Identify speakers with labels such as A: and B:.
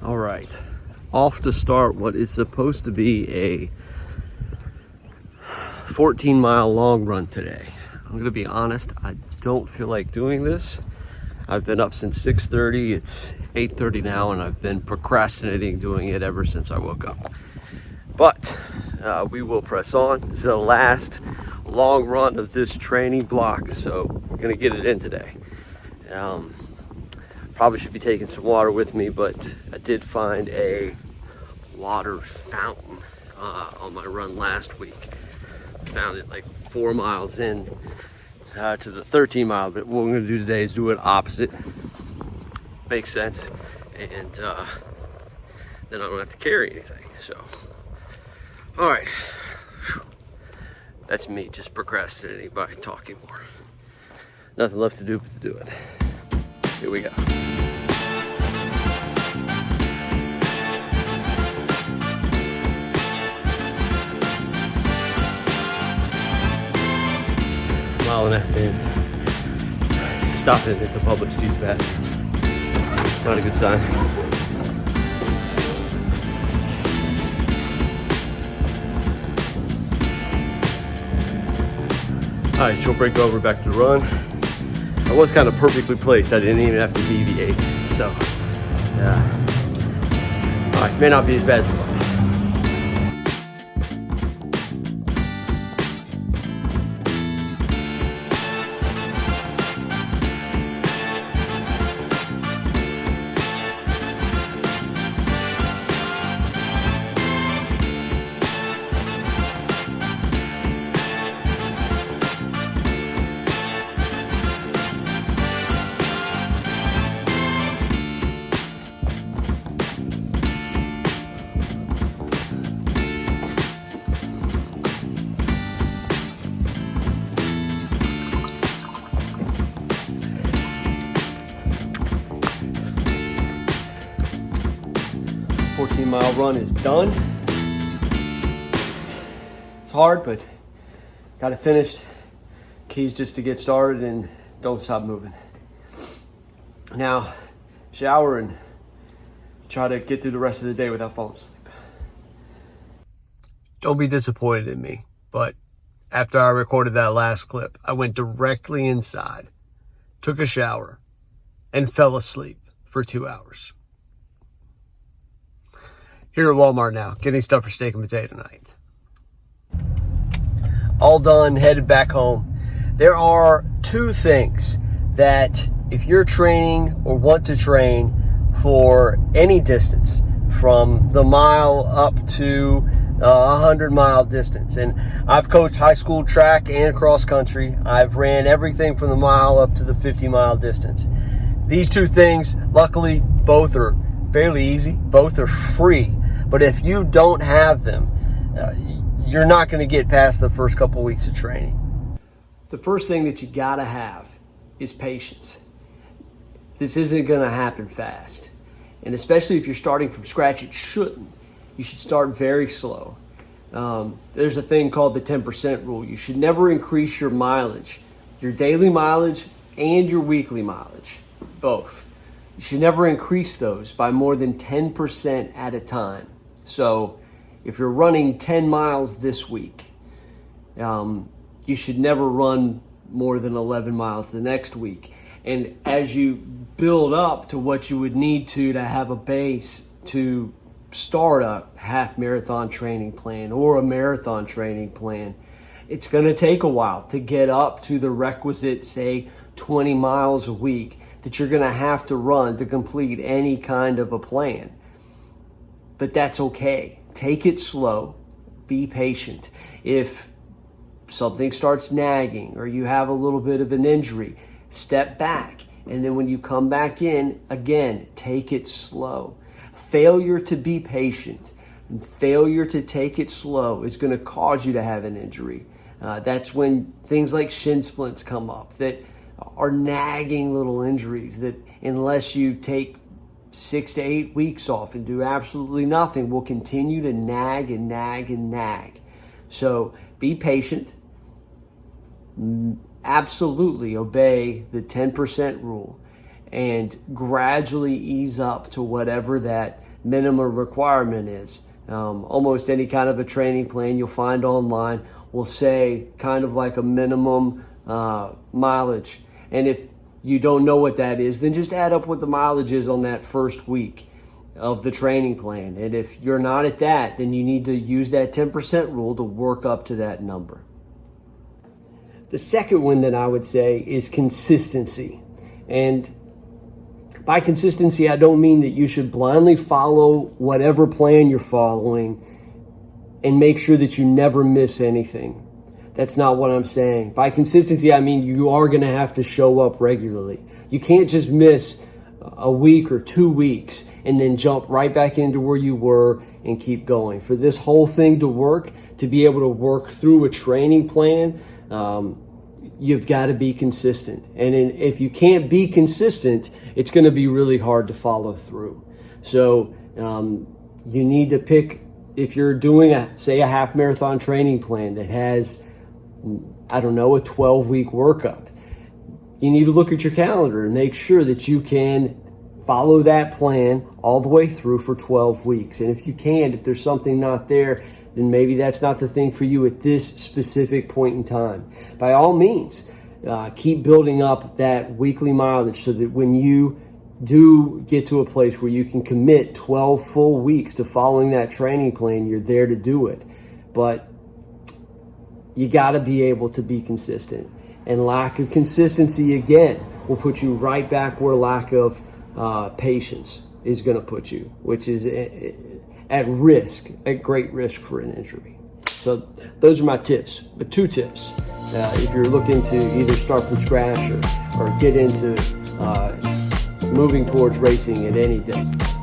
A: All right, off to start what is supposed to be a 14-mile long run today. I'm gonna be honest, I don't feel like doing this. I've been up since 6:30, it's 8:30 now, and I've been procrastinating doing it ever since I woke up. But we will press on. This is the last long run of this training block, so we're gonna get it in today. Probably should be taking some water with me, but I did find a water fountain on my run last week. Found it like 4 miles in to the 13 mile, but what we're gonna do today is do it opposite. Makes sense, and then I don't have to carry anything. So, all right, that's me just procrastinating by talking more. Nothing left to do but to do it. Here we go. Mile and a half in. Stopping at the Publix juice bathroom. Not a good sign. All right, short break over, back to the run. I was kind of perfectly placed. I didn't even have to deviate. So, all right, may not be as bad as it was. 14-mile run is done. It's hard, but got it finished. Key's just to get started and don't stop moving. Now, shower and try to get through the rest of the day without falling asleep. Don't be disappointed in me, but after I recorded that last clip, I went directly inside, took a shower, and fell asleep for 2 hours. Here at Walmart now, getting stuff for steak and potato night. All done, headed back home. There are two things that if you're training or want to train for any distance, from the mile up to 100-mile distance. And I've coached high school track and cross country. I've ran everything from the mile up to the 50-mile distance. These two things, luckily, both are fairly easy. Both are free. But if you don't have them, you're not going to get past the first couple weeks of training. The first thing that you got to have is patience. This isn't going to happen fast. And especially if you're starting from scratch, it shouldn't. You should start very slow. There's a thing called the 10% rule. You should never increase your mileage, your daily mileage and your weekly mileage, both. You should never increase those by more than 10% at a time. So if you're running 10 miles this week, you should never run more than 11 miles the next week. And as you build up to what you would need to have a base to start a half marathon training plan or a marathon training plan, it's going to take a while to get up to the requisite, say, 20 miles a week that you're going to have to run to complete any kind of a plan. But that's okay. Take it slow. Be patient. If something starts nagging or you have a little bit of an injury, step back. And then when you come back in, again, take it slow. Failure to be patient and failure to take it slow is going to cause you to have an injury. That's when things like shin splints come up that are nagging little injuries that, unless you take 6 to 8 weeks off and do absolutely nothing, will continue to nag and nag and nag. So be patient. Absolutely obey the 10% rule and gradually ease up to whatever that minimum requirement is. Almost any kind of a training plan you'll find online will say kind of like a minimum mileage. And if you don't know what that is, then just add up what the mileage is on that first week of the training plan. And if you're not at that, then you need to use that 10% rule to work up to that number. The second one that I would say is consistency. And by consistency, I don't mean that you should blindly follow whatever plan you're following and make sure that you never miss anything. That's not what I'm saying. By consistency, I mean you are going to have to show up regularly. You can't just miss a week or 2 weeks and then jump right back into where you were and keep going. For this whole thing to work, to be able to work through a training plan, you've got to be consistent. And if you can't be consistent, it's going to be really hard to follow through. So you need to pick, if you're doing a half marathon training plan that has, a 12-week workup, you need to look at your calendar and make sure that you can follow that plan all the way through for 12 weeks. And if you can't, if there's something not there, then maybe that's not the thing for you at this specific point in time. By all means, keep building up that weekly mileage so that when you do get to a place where you can commit 12 full weeks to following that training plan, you're there to do it. But you got to be able to be consistent. And lack of consistency, again, will put you right back where lack of patience is going to put you, which is at risk, at great risk for an injury. So those are my tips, but 2 tips. If you're looking to either start from scratch or get into moving towards racing at any distance.